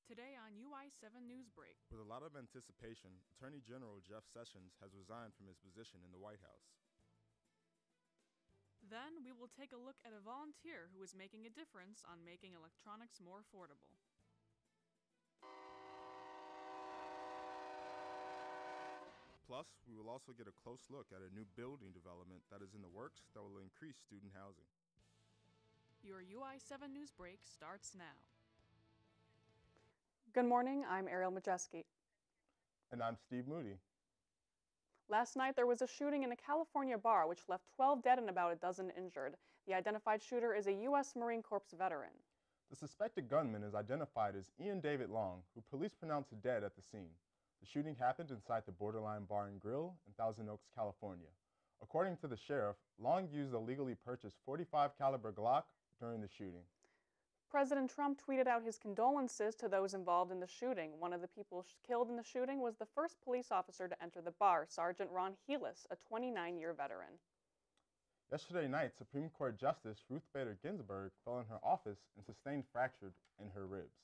Today on UI7 Newsbreak. With a lot of anticipation, Attorney General Jeff Sessions has resigned from his position in the White House. Then we will take a look at a volunteer who is making a difference on making electronics more affordable. Plus, we will also get a close look at a new building development that is in the works that will increase student housing. Your UI7 Newsbreak starts now. Good morning, I'm Ariel Majewski. And I'm Steve Moody. Last night there was a shooting in a California bar which left 12 dead and about a dozen injured. The identified shooter is a U.S. Marine Corps veteran. The suspected gunman is identified as Ian David Long, who police pronounced dead at the scene. The shooting happened inside the Borderline Bar and Grill in Thousand Oaks, California. According to the sheriff, Long used a legally purchased .45 caliber Glock during the shooting. President Trump tweeted out his condolences to those involved in the shooting. One of the people killed in the shooting was the first police officer to enter the bar, Sergeant Ron Helis, a 29-year veteran. Yesterday night, Supreme Court Justice Ruth Bader Ginsburg fell in her office and sustained fractures in her ribs.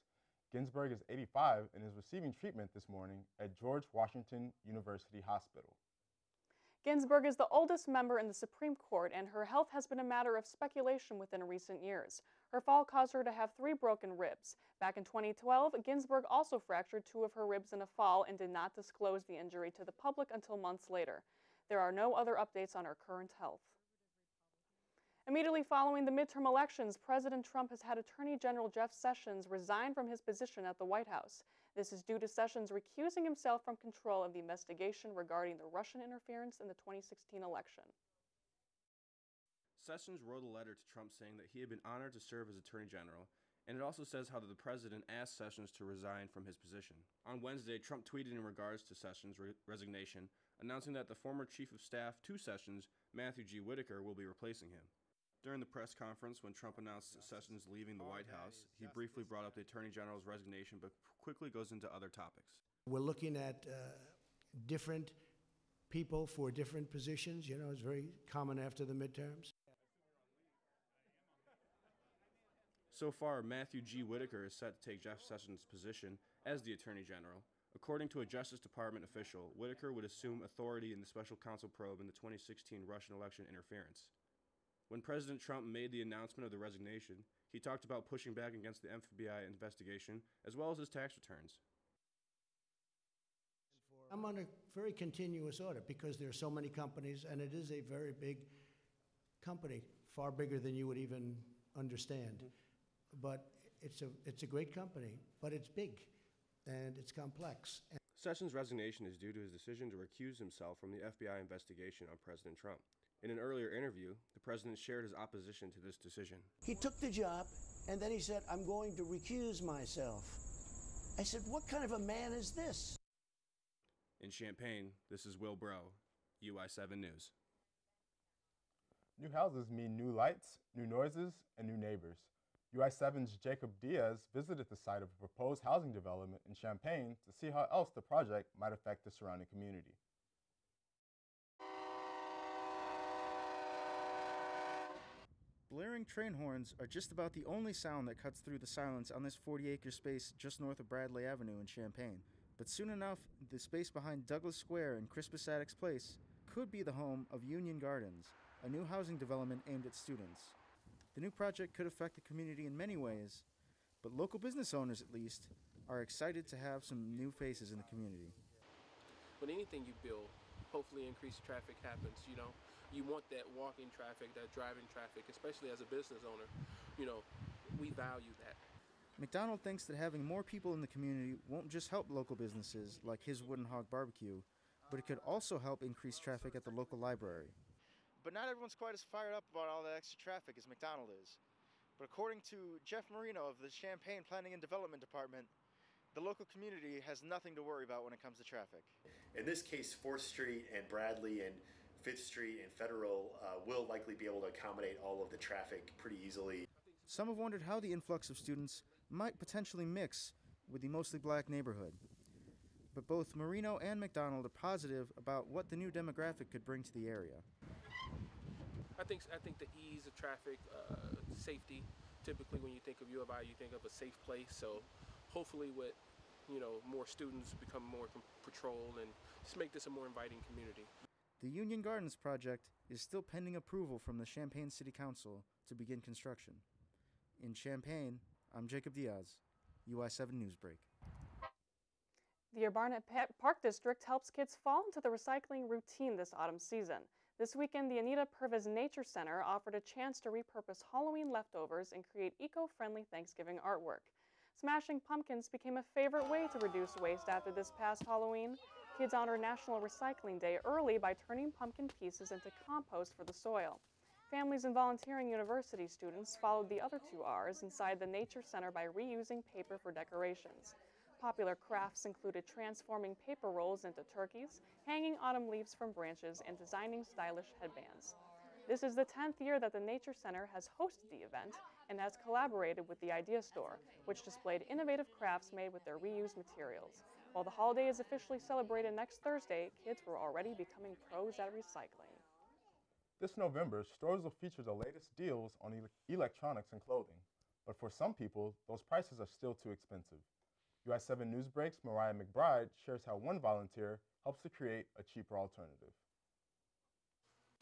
Ginsburg is 85 and is receiving treatment this morning at George Washington University Hospital. Ginsburg is the oldest member in the Supreme Court, and her health has been a matter of speculation within recent years. Her fall caused her to have 3 broken ribs. Back in 2012, Ginsburg also fractured 2 of her ribs in a fall and did not disclose the injury to the public until months later. There are no other updates on her current health. Immediately following the midterm elections, President Trump has had Attorney General Jeff Sessions resign from his position at the White House. This is due to Sessions recusing himself from control of the investigation regarding the Russian interference in the 2016 election. Sessions wrote a letter to Trump saying that he had been honored to serve as Attorney General, and it also says how the president asked Sessions to resign from his position. On Wednesday, Trump tweeted in regards to Sessions' resignation, announcing that the former Chief of Staff to Sessions, Matthew G. Whitaker, will be replacing him. During the press conference, when Trump announced Sessions leaving the White House, he briefly brought up the Attorney General's resignation, but quickly goes into other topics. We're looking at different people for different positions. You know, it's very common after the midterms. So far, Matthew G. Whitaker is set to take Jeff Sessions' position as the Attorney General. According to a Justice Department official, Whitaker would assume authority in the special counsel probe in the 2016 Russian election interference. When President Trump made the announcement of the resignation, he talked about pushing back against the FBI investigation, as well as his tax returns. I'm on a very continuous audit because there are so many companies, and it is a very big company, far bigger than you would even understand. But it's a great company, but it's big, and it's complex. Sessions' resignation is due to his decision to recuse himself from the FBI investigation on President Trump. In an earlier interview, the president shared his opposition to this decision. He took the job, and then he said, I'm going to recuse myself. I said, what kind of a man is this? In Champaign, this is Will Bro, UI7 News. New houses mean new lights, new noises, and new neighbors. UI7's Jacob Diaz visited the site of a proposed housing development in Champaign to see how else the project might affect the surrounding community. Blaring train horns are just about the only sound that cuts through the silence on this 40-acre space just north of Bradley Avenue in Champaign. But soon enough, the space behind Douglas Square and Crispus Attucks Place could be the home of Union Gardens, a new housing development aimed at students. The new project could affect the community in many ways, but local business owners, at least, are excited to have some new faces in the community. When anything you build, hopefully increased traffic happens, you know. You want that walking traffic, that driving traffic, especially as a business owner. You know, we value that. McDonald thinks that having more people in the community won't just help local businesses like his Wooden Hog Barbecue, but it could also help increase traffic at the local library. But not everyone's quite as fired up about all that extra traffic as McDonald is. But according to Jeff Marino of the Champaign Planning and Development Department, the local community has nothing to worry about when it comes to traffic. In this case, 4th Street and Bradley and 5th Street and Federal will likely be able to accommodate all of the traffic pretty easily. Some have wondered how the influx of students might potentially mix with the mostly black neighborhood. But both Marino and McDonald are positive about what the new demographic could bring to the area. I think the ease of traffic, safety. Typically when you think of U of I, you think of a safe place. So hopefully with, more students become more patrol and just make this a more inviting community. The Union Gardens project is still pending approval from the Champaign City Council to begin construction. In Champaign, I'm Jacob Diaz, UI7 Newsbreak. The Barnett Park District helps kids fall into the recycling routine this autumn season. This weekend, the Anita Purvis Nature Center offered a chance to repurpose Halloween leftovers and create eco-friendly Thanksgiving artwork. Smashing pumpkins became a favorite way to reduce waste after this past Halloween. Kids honored National Recycling Day early by turning pumpkin pieces into compost for the soil. Families and volunteering university students followed the other two R's inside the Nature Center by reusing paper for decorations. Popular crafts included transforming paper rolls into turkeys, hanging autumn leaves from branches, and designing stylish headbands. This is the 10th year that the Nature Center has hosted the event and has collaborated with the Idea Store, which displayed innovative crafts made with their reused materials. While the holiday is officially celebrated next Thursday, kids were already becoming pros at recycling. This November, stores will feature the latest deals on electronics and clothing, but for some people, those prices are still too expensive. UI7 Newsbreak's Mariah McBride shares how one volunteer helps to create a cheaper alternative.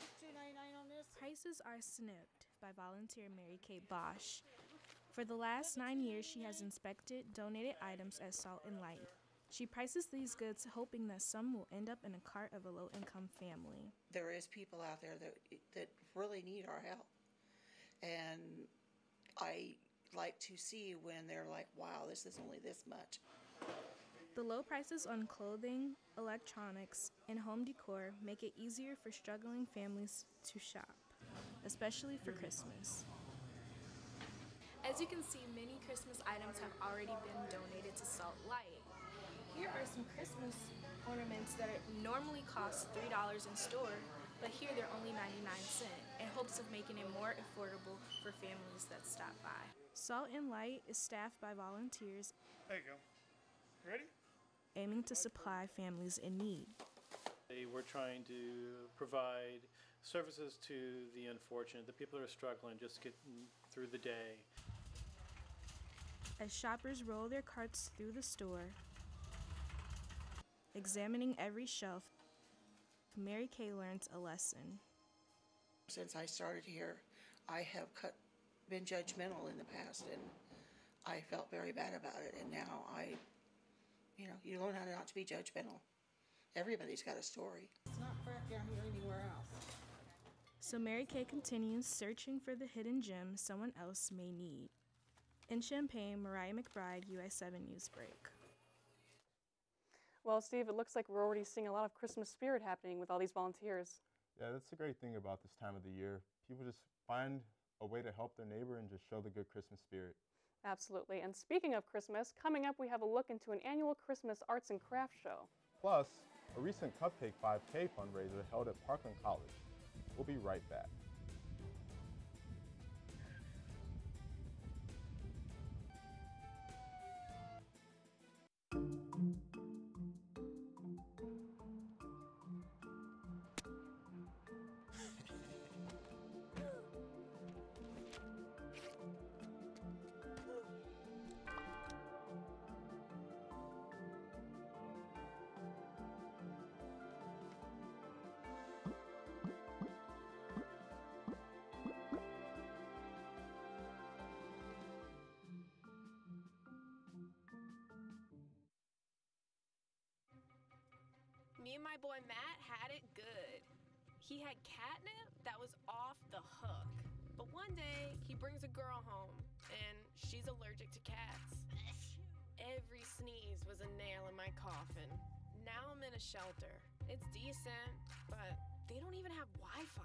$2.99 on this. Prices are snipped by volunteer Mary Kate Bosch. For the last 9 years, she has inspected donated items at Salt and Light. She prices these goods hoping that some will end up in a cart of a low-income family. There is people out there that really need our help. And I like to see when they're like, wow, this is only this much. The low prices on clothing, electronics, and home decor make it easier for struggling families to shop, especially for Christmas. As you can see, many Christmas items have already been donated to Salt Light. Here are some Christmas ornaments that normally cost $3 in store, but here they're only 99 cents, in hopes of making it more affordable for families that stop by. Salt and Light is staffed by volunteers. There you go. Ready? Aiming to supply families in need. We're trying to provide services to the unfortunate, the people that are struggling just to get through the day. As shoppers roll their carts through the store, examining every shelf, Mary Kay learns a lesson. Since I started here, I have been judgmental in the past, and I felt very bad about it, and now you learn how not to be judgmental. Everybody's got a story. It's not crap down here anywhere else. So Mary Kay continues searching for the hidden gem someone else may need. In Champaign, Mariah McBride, UI7 Newsbreak. Well, Steve, it looks like we're already seeing a lot of Christmas spirit happening with all these volunteers. Yeah, that's the great thing about this time of the year. People just find a way to help their neighbor and just show the good Christmas spirit. Absolutely. And speaking of Christmas, coming up we have a look into an annual Christmas arts and crafts show. Plus, a recent Cupcake 5K fundraiser held at Parkland College. We'll be right back. Me and my boy Matt had it good. He had catnip that was off the hook. But one day, he brings a girl home, and she's allergic to cats. Every sneeze was a nail in my coffin. Now I'm in a shelter. It's decent, but they don't even have Wi-Fi.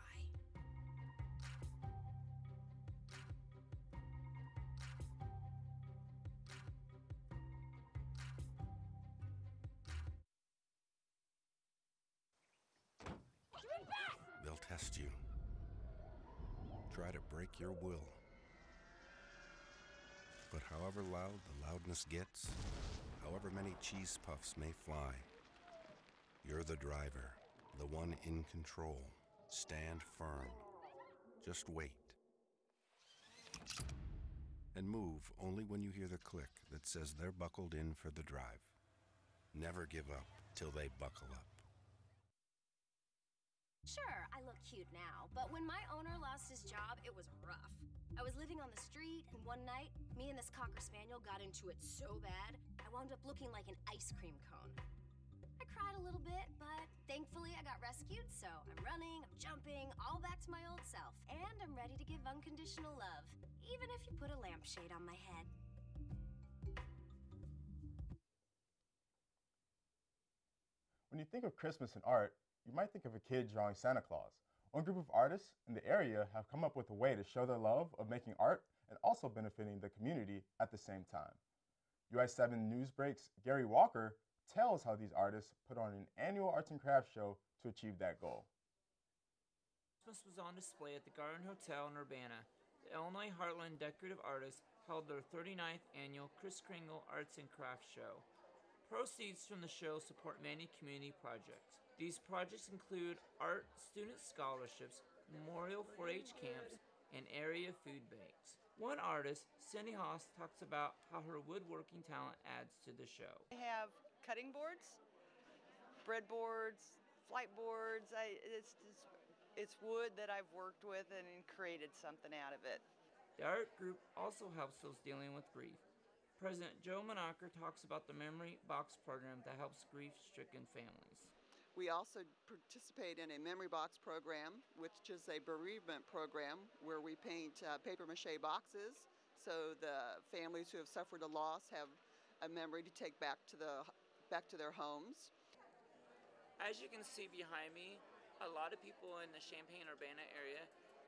They'll test you. Try to break your will. But however loud the loudness gets, however many cheese puffs may fly, you're the driver, the one in control. Stand firm. Just wait. and move only when you hear the click that says they're buckled in for the drive. Never give up till they buckle up. Sure, I look cute now, but when my owner lost his job, it was rough. I was living on the street, and one night, me and this Cocker Spaniel got into it so bad, I wound up looking like an ice cream cone. I cried a little bit, but thankfully I got rescued, so I'm running, I'm jumping, all back to my old self, and I'm ready to give unconditional love, even if you put a lampshade on my head. When you think of Christmas and art, you might think of a kid drawing Santa Claus. One group of artists in the area have come up with a way to show their love of making art and also benefiting the community at the same time. UI7 Newsbreak's Gary Walker tells how these artists put on an annual arts and crafts show to achieve that goal. Christmas was on display at the Garden Hotel in Urbana. The Illinois Heartland Decorative Artists held their 39th annual Kris Kringle Arts and Crafts Show. Proceeds from the show support many community projects. These projects include art student scholarships, memorial 4-H camps, and area food banks. One artist, Cindy Haas, talks about how her woodworking talent adds to the show. I have cutting boards, breadboards, flight boards. It's wood that I've worked with and created something out of it. The art group also helps those dealing with grief. President Joe Monacher talks about the Memory Box program that helps grief-stricken families. We also participate in a Memory Box program, which is a bereavement program where we paint papier-mâché boxes so the families who have suffered a loss have a memory to take back to their homes. As you can see behind me, a lot of people in the Champaign-Urbana area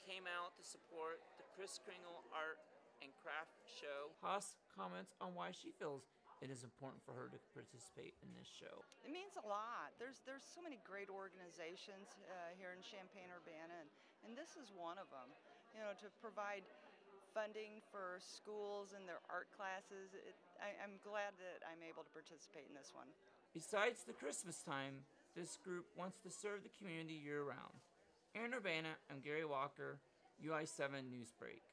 came out to support the Kris Kringle Art and Craft Show. Haas comments on why she feels it is important for her to participate in this show. It means a lot. There's so many great organizations here in Champaign-Urbana, and this is one of them. You know, to provide funding for schools and their art classes, I'm glad that I'm able to participate in this one. Besides the Christmas time, this group wants to serve the community year-round. In Urbana, I'm Gary Walker, UI7 Newsbreak.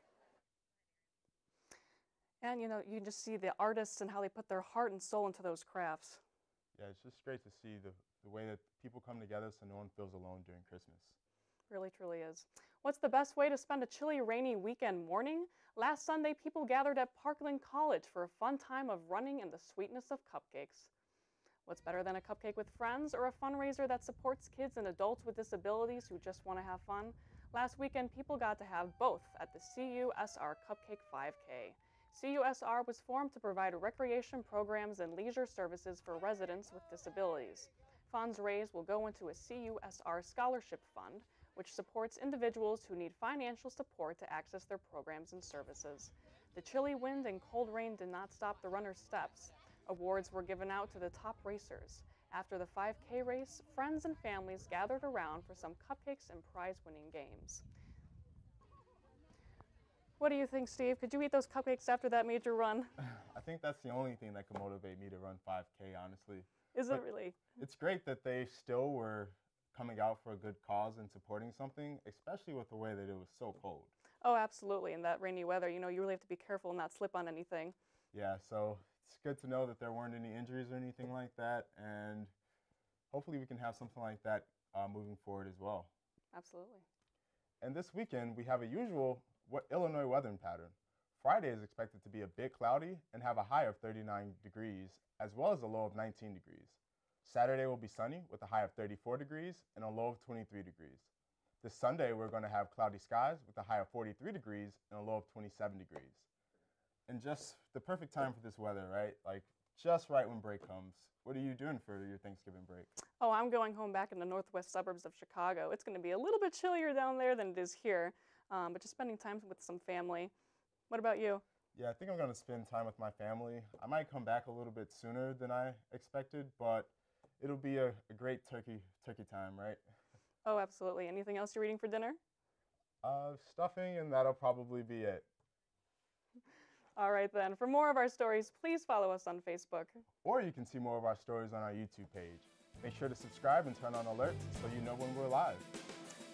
And, you know, you just see the artists and how they put their heart and soul into those crafts. Yeah, it's just great to see the way that people come together so no one feels alone during Christmas. Really, truly is. What's the best way to spend a chilly, rainy weekend morning? Last Sunday, people gathered at Parkland College for a fun time of running in the sweetness of cupcakes. What's better than a cupcake with friends or a fundraiser that supports kids and adults with disabilities who just want to have fun? Last weekend, people got to have both at the CUSR Cupcake 5K. CUSR was formed to provide recreation programs and leisure services for residents with disabilities. Funds raised will go into a CUSR scholarship fund, which supports individuals who need financial support to access their programs and services. The chilly wind and cold rain did not stop the runners' steps. Awards were given out to the top racers. After the 5K race, friends and families gathered around for some cupcakes and prize-winning games. What do you think, Steve? Could you eat those cupcakes after that major run? I think that's the only thing that could motivate me to run 5K, honestly. Is it really? It's great that they still were coming out for a good cause and supporting something, especially with the way that it was so cold. Oh, absolutely. In that rainy weather, you know, you really have to be careful and not slip on anything. Yeah, so it's good to know that there weren't any injuries or anything like that, and hopefully we can have something like that moving forward as well. Absolutely. And this weekend, we have a usual Illinois weather pattern. Friday is expected to be a bit cloudy and have a high of 39 degrees, as well as a low of 19 degrees. Saturday will be sunny with a high of 34 degrees and a low of 23 degrees. This Sunday, we're going to have cloudy skies with a high of 43 degrees and a low of 27 degrees. And just the perfect time for this weather, right? Like, just right when break comes. What are you doing for your Thanksgiving break? Oh, I'm going home back in the northwest suburbs of Chicago. It's going to be a little bit chillier down there than it is here, but just spending time with some family. What about you? Yeah, I think I'm going to spend time with my family. I might come back a little bit sooner than I expected, but it'll be a great turkey time, right? Oh, absolutely. Anything else you're eating for dinner? Stuffing, and that'll probably be it. All right, then. For more of our stories, please follow us on Facebook. Or you can see more of our stories on our YouTube page. Make sure to subscribe and turn on alerts so you know when we're live.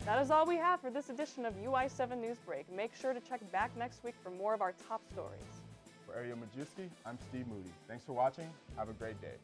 That is all we have for this edition of UI7 Newsbreak. Make sure to check back next week for more of our top stories. For Ariel Majewski, I'm Steve Moody. Thanks for watching. Have a great day.